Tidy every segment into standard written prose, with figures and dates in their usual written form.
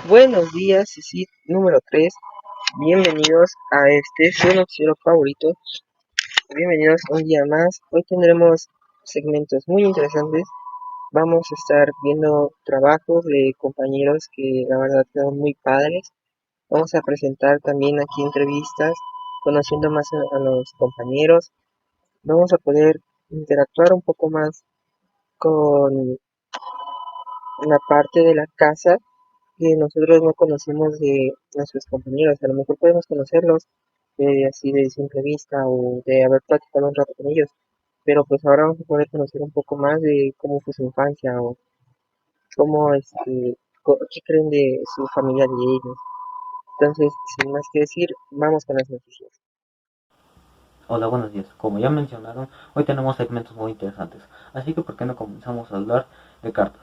Buenos días, Cecil número 3. Bienvenidos a su noticiero favorito. Bienvenidos un día más. Hoy tendremos segmentos muy interesantes. Vamos a estar viendo trabajos de compañeros que la verdad quedan muy padres. Vamos a presentar también aquí entrevistas, conociendo más a los compañeros. Vamos a poder interactuar un poco más con la parte de la casa que nosotros no conocemos de nuestros compañeros. A lo mejor podemos conocerlos así de simple vista o de haber platicado un rato con ellos, pero pues ahora vamos a poder conocer un poco más de cómo fue su infancia o cómo, qué creen de su familia de ellos. Entonces, sin más que decir, vamos con las noticias. Hola, buenos días. Como ya mencionaron, hoy tenemos segmentos muy interesantes, así que ¿por qué no comenzamos a hablar de cartas?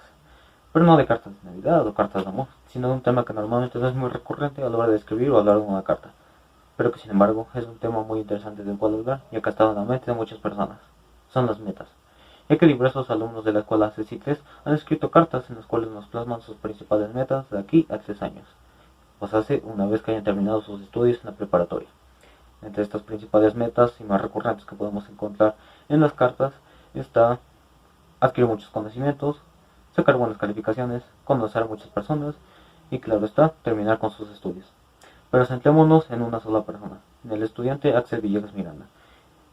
Pero no de cartas de Navidad o cartas de amor, sino de un tema que normalmente no es muy recurrente a la hora de escribir o hablar de una carta, pero que sin embargo es un tema muy interesante del cual hablar y que ha estado en la mente de muchas personas. Son las metas, ya que diversos alumnos de la escuela C3 han escrito cartas en las cuales nos plasman sus principales metas de aquí a 3 años, o sea, una vez que hayan terminado sus estudios en la preparatoria. Entre estas principales metas y más recurrentes que podemos encontrar en las cartas está adquirir muchos conocimientos, sacar buenas calificaciones, conocer a muchas personas y, claro está, terminar con sus estudios. Pero centrémonos en una sola persona, en el estudiante Axel Villegas Miranda,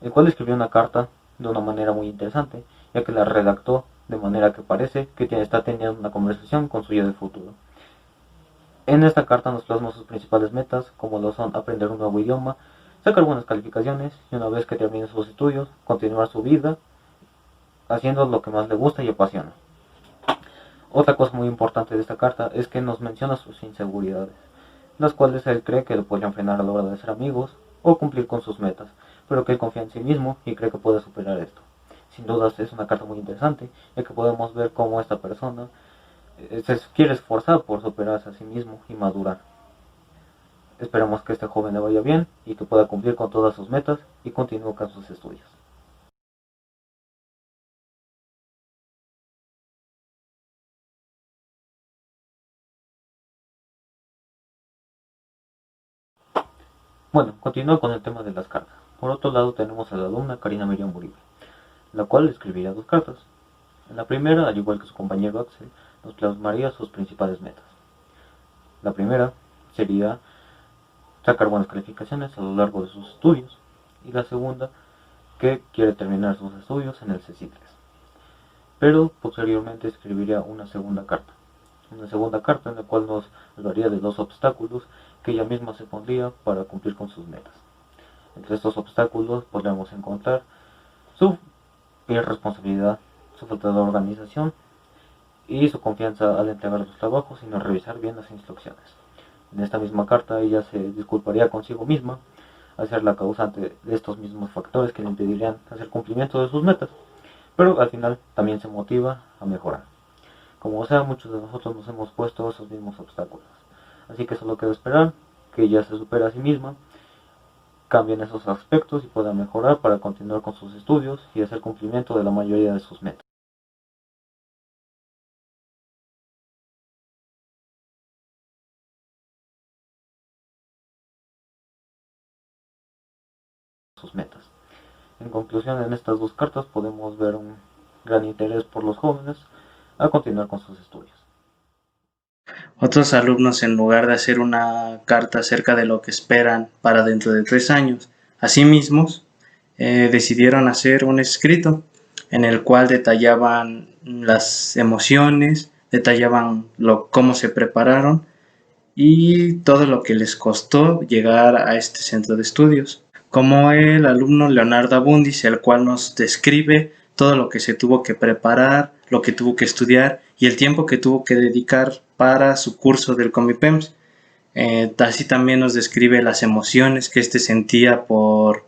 el cual escribió una carta de una manera muy interesante, ya que la redactó de manera que parece que está teniendo una conversación con su yo del futuro. En esta carta nos plasma sus principales metas, como lo son aprender un nuevo idioma, sacar buenas calificaciones y una vez que termine sus estudios, continuar su vida haciendo lo que más le gusta y apasiona. Otra cosa muy importante de esta carta es que nos menciona sus inseguridades, las cuales él cree que lo podrían frenar a la hora de ser amigos o cumplir con sus metas, pero que él confía en sí mismo y cree que puede superar esto. Sin dudas es una carta muy interesante, ya que podemos ver cómo esta persona se quiere esforzar por superarse a sí mismo y madurar. Esperamos que este joven le vaya bien y que pueda cumplir con todas sus metas y continúe con sus estudios. Bueno, continúo con el tema de las cartas. Por otro lado tenemos a la alumna Karina Miriam Uribe, la cual escribirá dos cartas. En la primera, al igual que su compañero Axel, nos plasmaría sus principales metas. La primera sería sacar buenas calificaciones a lo largo de sus estudios. Y la segunda, que quiere terminar sus estudios en el CECITRES. Pero posteriormente escribiría una segunda carta. Una segunda carta en la cual nos hablaría de dos obstáculos que ella misma se pondría para cumplir con sus metas. Entre estos obstáculos podremos encontrar su irresponsabilidad, su falta de organización y su confianza al entregar los trabajos y no revisar bien las instrucciones. En esta misma carta ella se disculparía consigo misma al ser la causante de estos mismos factores que le impedirían hacer cumplimiento de sus metas, pero al final también se motiva a mejorar. Como sea, muchos de nosotros nos hemos puesto esos mismos obstáculos, así que solo queda esperar que ella se supere a sí misma, cambie en esos aspectos y pueda mejorar para continuar con sus estudios y hacer cumplimiento de la mayoría de sus metas. En conclusión, en estas dos cartas podemos ver un gran interés por los jóvenes a continuar con sus estudios. Otros alumnos, en lugar de hacer una carta acerca de lo que esperan para dentro de 3 años, a sí mismos, decidieron hacer un escrito en el cual detallaban las emociones, detallaban cómo se prepararon y todo lo que les costó llegar a este centro de estudios, como el alumno Leonardo Abundis, el cual nos describe todo lo que se tuvo que preparar, lo que tuvo que estudiar y el tiempo que tuvo que dedicar para su curso del Comipems. Así también nos describe las emociones que éste sentía por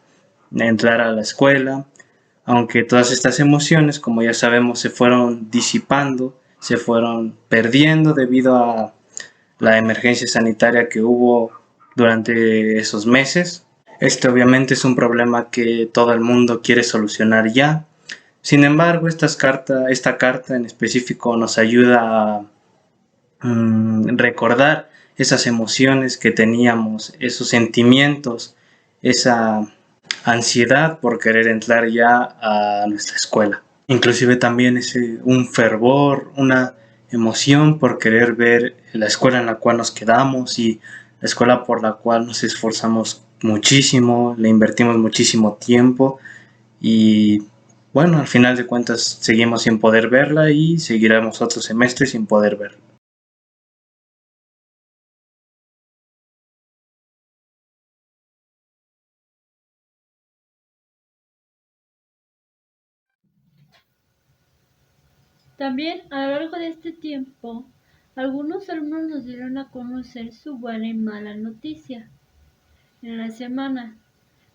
entrar a la escuela, aunque todas estas emociones, como ya sabemos, se fueron disipando, se fueron perdiendo debido a la emergencia sanitaria que hubo durante esos meses. Este obviamente es un problema que todo el mundo quiere solucionar ya. Sin embargo, esta carta en específico nos ayuda recordar esas emociones que teníamos, esos sentimientos, esa ansiedad por querer entrar ya a nuestra escuela. Inclusive también un fervor, una emoción por querer ver la escuela en la cual nos quedamos y la escuela por la cual nos esforzamos muchísimo, le invertimos muchísimo tiempo y bueno, al final de cuentas seguimos sin poder verla y seguiremos otro semestre sin poder verla. También, a lo largo de este tiempo, algunos alumnos nos dieron a conocer su buena y mala noticia en la semana.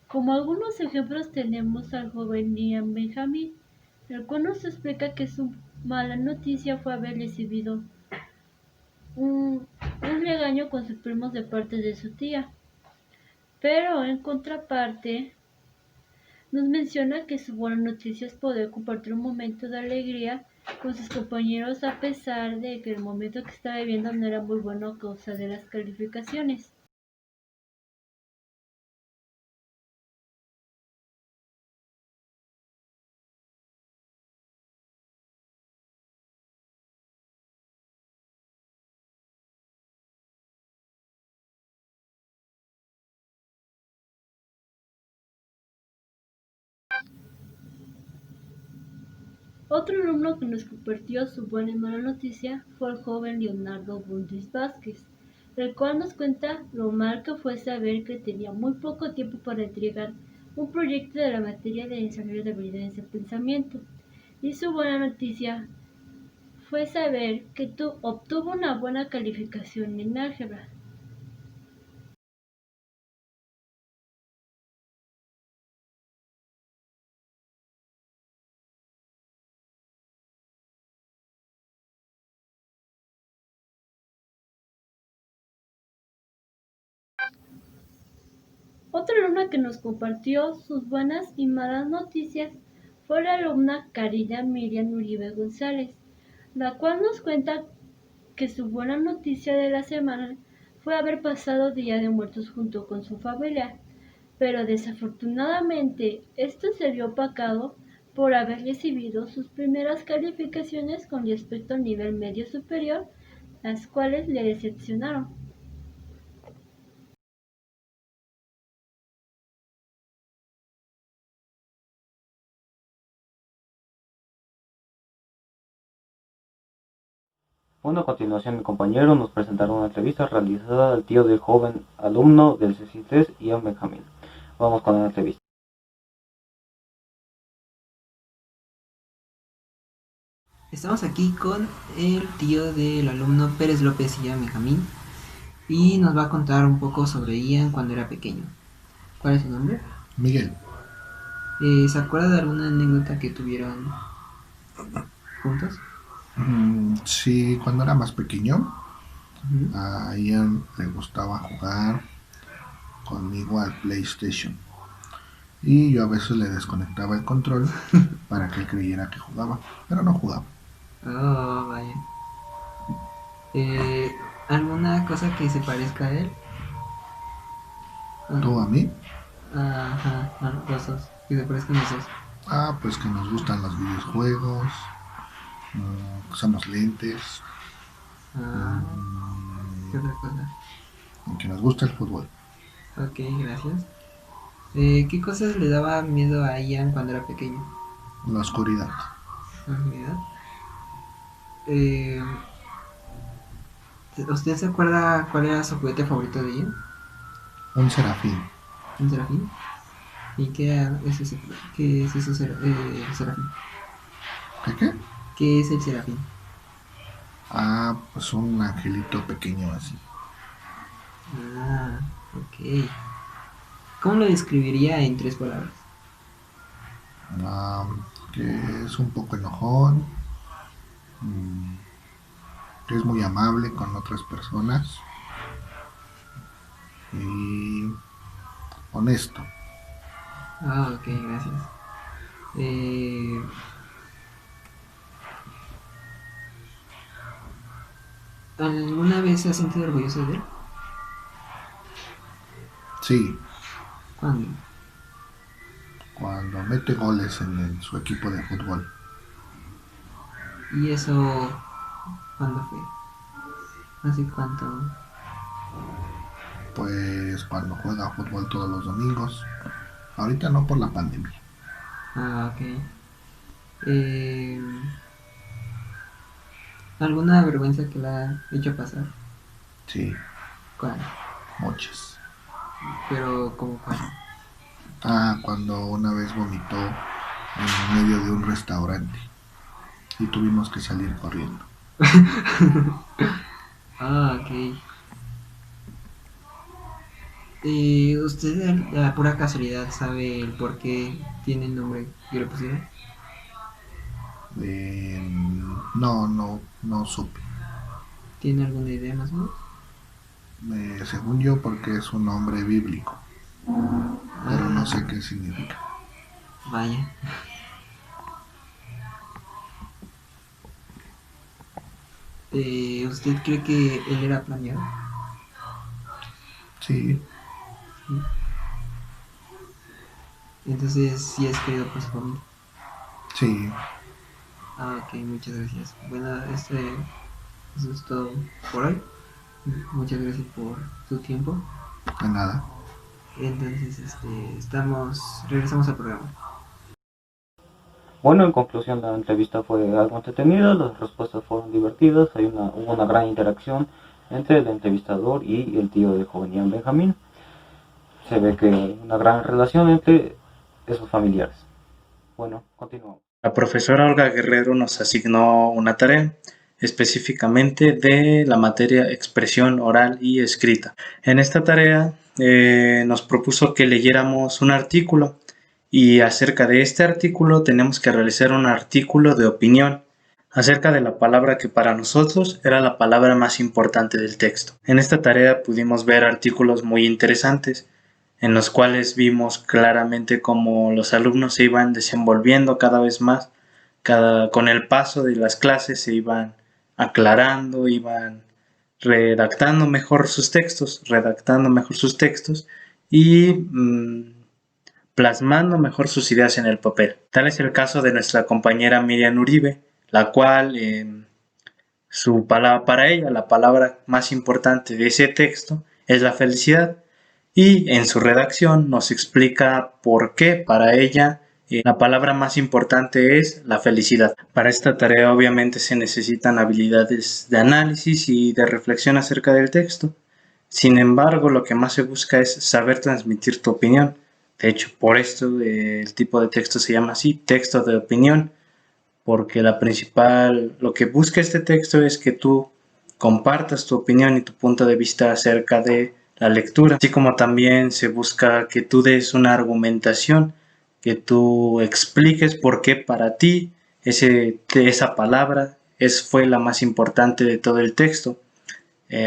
Como algunos ejemplos tenemos al joven Ian Benjamin, el cual nos explica que su mala noticia fue haber recibido un regaño con sus primos de parte de su tía. Pero en contraparte, nos menciona que su buena noticia es poder compartir un momento de alegría con sus compañeros a pesar de que el momento que estaba viviendo no era muy bueno a causa de las calificaciones. Otro alumno que nos compartió su buena y mala noticia fue el joven Leonardo Bundis Vázquez, el cual nos cuenta lo mal que fue saber que tenía muy poco tiempo para entregar un proyecto de la materia de desarrollo de habilidades de pensamiento. Y su buena noticia fue saber que obtuvo una buena calificación en álgebra. Otra alumna que nos compartió sus buenas y malas noticias fue la alumna Karina Miriam Uribe González, la cual nos cuenta que su buena noticia de la semana fue haber pasado Día de Muertos junto con su familia, pero desafortunadamente esto se vio opacado por haber recibido sus primeras calificaciones con respecto al nivel medio superior, las cuales le decepcionaron. Bueno, a continuación mi compañero nos presentará una entrevista realizada al tío del joven alumno del CCITES, Ian Benjamin. Vamos con la entrevista. Estamos aquí con el tío del alumno Pérez López Ian Benjamín y nos va a contar un poco sobre Ian cuando era pequeño. ¿Cuál es su nombre? Miguel. ¿Se acuerda de alguna anécdota que tuvieron juntos? Sí, cuando era más pequeño, Ujú. a Ian le gustaba jugar conmigo al PlayStation. Y yo a veces le desconectaba el control para que él creyera que jugaba, pero no jugaba. Oh, vaya. ¿Alguna cosa que se parezca a él? ¿Tú a mí? Ajá, los dos. Que se parezcan los dos. Pues que nos gustan los videojuegos, usamos lentes, Ah, ¿qué otra cosa? y que nos gusta el fútbol. Ok, gracias. ¿Qué cosas le daba miedo a Ian cuando era pequeño? La oscuridad. ¿Oscuridad? Eh, ¿Usted se acuerda cuál era su juguete favorito de Ian? Un serafín. ¿Un serafín? ¿Y qué es ese, qué es eso, serafín? ¿Qué? ¿Qué es el serafín? Pues un angelito pequeño así. Ah, ok. ¿Cómo lo describiría en 3 palabras? Que es un poco enojón, mm, que es muy amable con otras personas y honesto. Ok, gracias. Eh, ¿Alguna vez se ha sentido orgulloso de él? Sí, ¿Cuándo? cuando mete goles en su equipo de fútbol. ¿Y eso cuándo fue? ¿Hace cuánto? Pues cuando juega fútbol todos los domingos. Ahorita no por la pandemia. Ah, ok. Eh, ¿Alguna vergüenza que la ha hecho pasar? Sí, ¿Cuál? muchas. Pero, ¿como cuál? Cuando una vez vomitó en medio de un restaurante y tuvimos que salir corriendo. Ah, ok. ¿Usted a pura casualidad sabe el por qué tiene el nombre que le pusieron? No supe. ¿Tiene alguna idea más o menos? Según yo, porque es un nombre bíblico, pero no sé Ah, qué significa. vaya. ¿Usted cree que él era planeado? Sí, Sí. Entonces, sí es querido por su familia. sí, Ah, ok, muchas gracias. Bueno, eso es todo por hoy. Muchas gracias por su tiempo. de nada. Entonces, regresamos al programa. Bueno, en conclusión, la entrevista fue algo entretenida, las respuestas fueron divertidas, hubo una gran interacción entre el entrevistador y el tío de joven Ian Benjamín. Se ve que hay una gran relación entre esos familiares. Bueno, continuamos. La profesora Olga Guerrero nos asignó una tarea, específicamente de la materia expresión oral y escrita. En esta tarea nos propuso que leyéramos un artículo y acerca de este artículo tenemos que realizar un artículo de opinión acerca de la palabra que para nosotros era la palabra más importante del texto. En esta tarea pudimos ver artículos muy interesantes en los cuales vimos claramente cómo los alumnos se iban desenvolviendo cada vez más, con el paso de las clases se iban aclarando, iban redactando mejor sus textos y plasmando mejor sus ideas en el papel. Tal es el caso de nuestra compañera Miriam Uribe, la cual para ella la palabra más importante de ese texto es la felicidad y en su redacción nos explica por qué para ella la palabra más importante es la felicidad. Para esta tarea obviamente se necesitan habilidades de análisis y de reflexión acerca del texto. Sin embargo, lo que más se busca es saber transmitir tu opinión. De hecho, por esto el tipo de texto se llama así, texto de opinión, porque lo que busca este texto es que tú compartas tu opinión y tu punto de vista acerca de la lectura, así como también se busca que tú des una argumentación, que tú expliques por qué para ti esa palabra fue la más importante de todo el texto.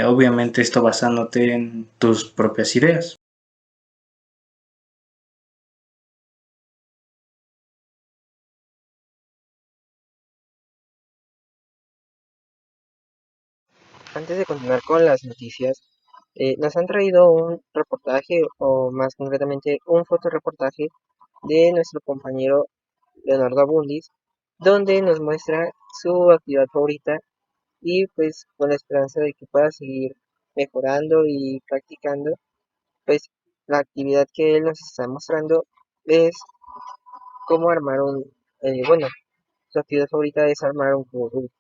Obviamente esto basándote en tus propias ideas. Antes de continuar con las noticias, nos han traído un reportaje, o más concretamente un fotoreportaje de nuestro compañero Leonardo Abundis, donde nos muestra su actividad favorita y pues con la esperanza de que pueda seguir mejorando y practicando, pues la actividad que él nos está mostrando es cómo armar bueno, su actividad favorita es armar un cubo Rubik.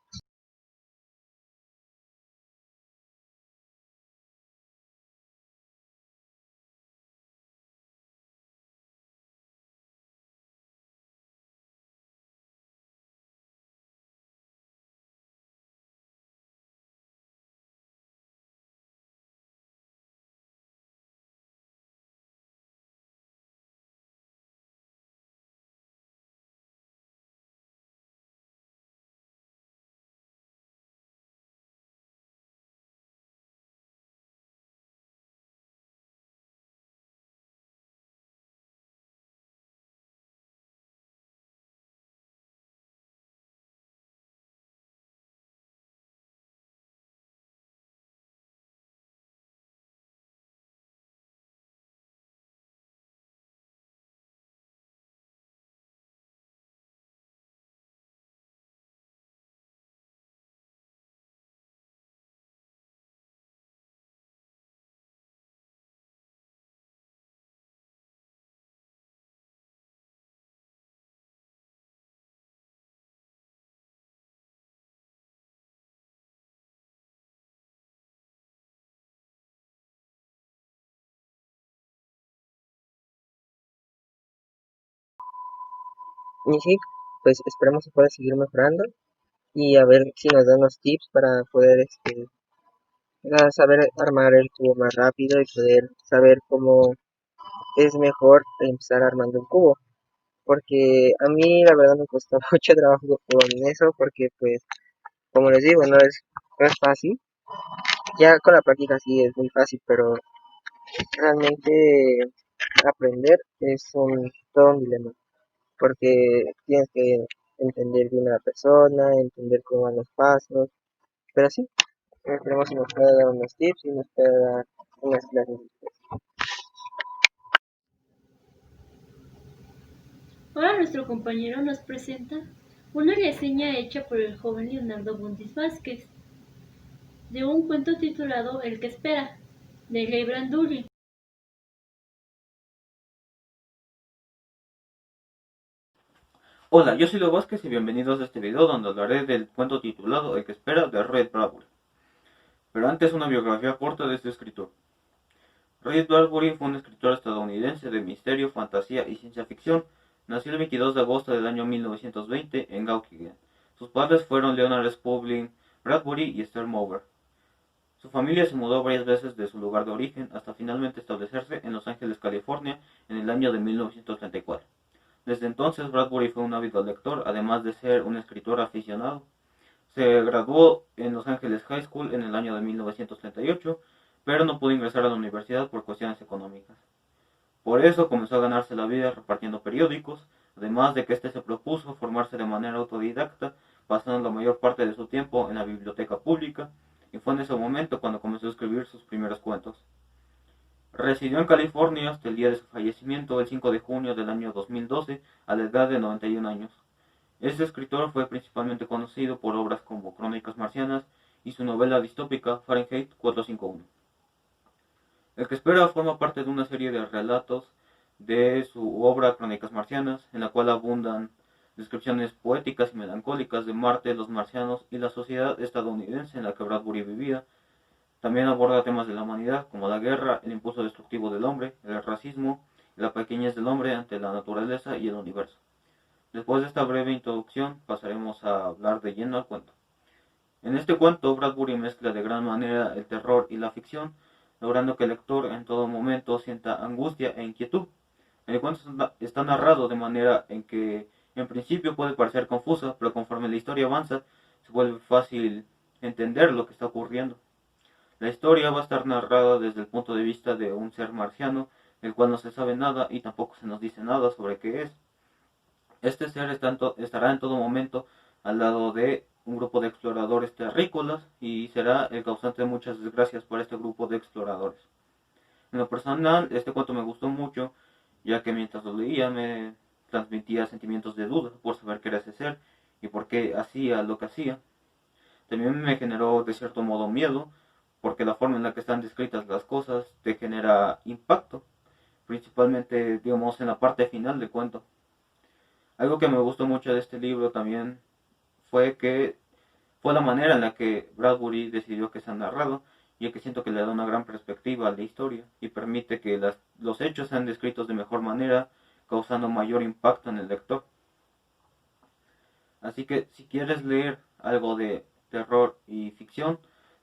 Y sí, pues esperemos que pueda seguir mejorando y a ver si nos dan unos tips para poder saber armar el cubo más rápido y poder saber cómo es mejor empezar armando un cubo. Porque a mí la verdad me costó mucho trabajo con eso porque pues como les digo no es fácil. Ya con la práctica sí es muy fácil, pero realmente aprender es todo un dilema, porque tienes que entender bien a la persona, entender cómo van los pasos, pero sí, esperemos si nos puede dar unos tips y nos puede dar unas clases. Ahora nuestro compañero nos presenta una reseña hecha por el joven Leonardo Buntis Vázquez de un cuento titulado El que espera, de Ray Bradbury. Hola, yo soy Leo Vázquez y bienvenidos a este video donde hablaré del cuento titulado El que espera de Ray Bradbury. Pero antes una biografía corta de este escritor. Ray Bradbury fue un escritor estadounidense de misterio, fantasía y ciencia ficción. Nació el 22 de agosto del año 1920 en Waukegan. Sus padres fueron Leonard Spovling Bradbury y Esther Mover. Su familia se mudó varias veces de su lugar de origen hasta finalmente establecerse en Los Ángeles, California, en el año de 1934. Desde entonces, Bradbury fue un ávido lector, además de ser un escritor aficionado. Se graduó en Los Ángeles High School en el año de 1938, pero no pudo ingresar a la universidad por cuestiones económicas. Por eso comenzó a ganarse la vida repartiendo periódicos, además de que este se propuso formarse de manera autodidacta, pasando la mayor parte de su tiempo en la biblioteca pública, y fue en ese momento cuando comenzó a escribir sus primeros cuentos. Residió en California hasta el día de su fallecimiento, el 5 de junio del año 2012, a la edad de 91 años. Este escritor fue principalmente conocido por obras como Crónicas Marcianas y su novela distópica Fahrenheit 451. El que espera forma parte de una serie de relatos de su obra Crónicas Marcianas, en la cual abundan descripciones poéticas y melancólicas de Marte, los marcianos y la sociedad estadounidense en la que Bradbury vivía. También aborda temas de la humanidad como la guerra, el impulso destructivo del hombre, el racismo y la pequeñez del hombre ante la naturaleza y el universo. Después de esta breve introducción pasaremos a hablar de lleno al cuento. En este cuento Bradbury mezcla de gran manera el terror y la ficción, logrando que el lector en todo momento sienta angustia e inquietud. El cuento está narrado de manera en que en principio puede parecer confusa, pero conforme la historia avanza se vuelve fácil entender lo que está ocurriendo. La historia va a estar narrada desde el punto de vista de un ser marciano, del cual no se sabe nada y tampoco se nos dice nada sobre qué es. Este ser estará en todo momento al lado de un grupo de exploradores terrícolas y será el causante de muchas desgracias para este grupo de exploradores. En lo personal, este cuento me gustó mucho, ya que mientras lo leía me transmitía sentimientos de duda por saber qué era ese ser y por qué hacía lo que hacía. También me generó de cierto modo miedo, porque la forma en la que están descritas las cosas te genera impacto, principalmente digamos en la parte final del cuento. Algo que me gustó mucho de este libro también fue la manera en la que Bradbury decidió que sea narrado, ya que siento que le da una gran perspectiva a la historia y permite que los hechos sean descritos de mejor manera, causando mayor impacto en el lector. Así que si quieres leer algo de terror y ficción,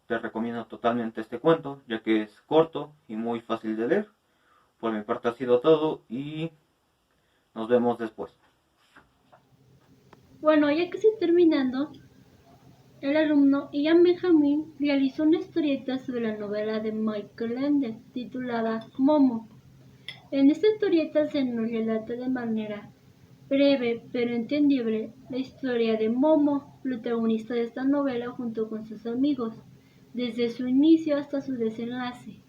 te recomiendo totalmente este cuento, ya que es corto y muy fácil de leer. Por mi parte ha sido todo y nos vemos después. Bueno, ya casi terminando, el alumno Ian Benjamin realizó una historieta sobre la novela de Michael Ende titulada Momo. En esta historieta se nos relata de manera breve pero entendible la historia de Momo, protagonista de esta novela junto con sus amigos, desde su inicio hasta su desenlace.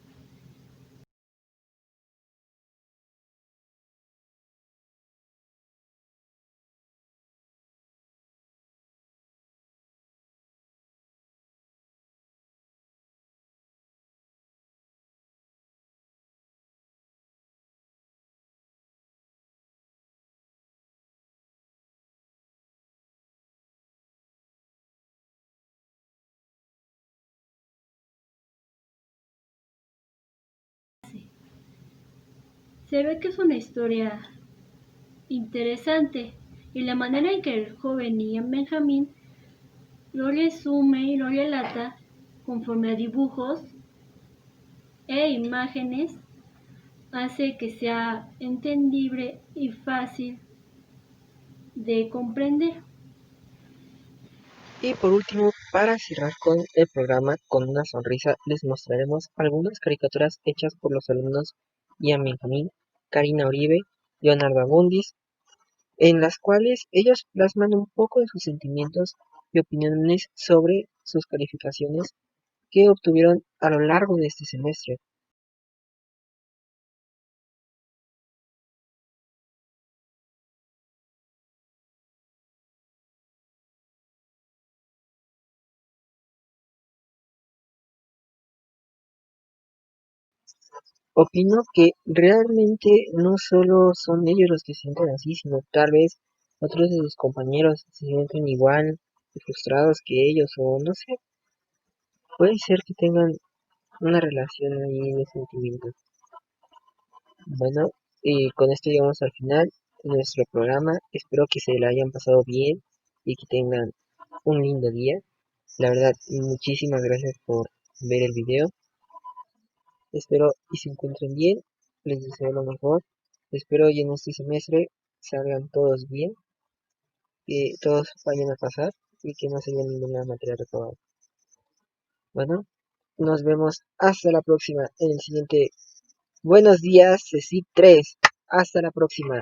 Se ve que es una historia interesante, y la manera en que el joven Ian Benjamin lo resume y lo relata conforme a dibujos e imágenes hace que sea entendible y fácil de comprender. Y por último, para cerrar con el programa con una sonrisa, les mostraremos algunas caricaturas hechas por los alumnos Ian Benjamin, Karina Uribe, Leonardo Abundis, en las cuales ellos plasman un poco de sus sentimientos y opiniones sobre sus calificaciones que obtuvieron a lo largo de este semestre. Opino que realmente no solo son ellos los que se sienten así, sino tal vez otros de sus compañeros se sienten igual de frustrados que ellos, o no sé, puede ser que tengan una relación ahí de sentimientos. Bueno, y con esto llegamos al final de nuestro programa. Espero que se la hayan pasado bien y que tengan un lindo día. La verdad, muchísimas gracias por ver el video. Espero y se encuentren bien. Les deseo lo mejor. Espero y en este semestre salgan todos bien, que todos vayan a pasar y que no se lleven ninguna materia reprobada. Bueno, nos vemos hasta la próxima en el siguiente. Buenos días, CECIP 3. Hasta la próxima.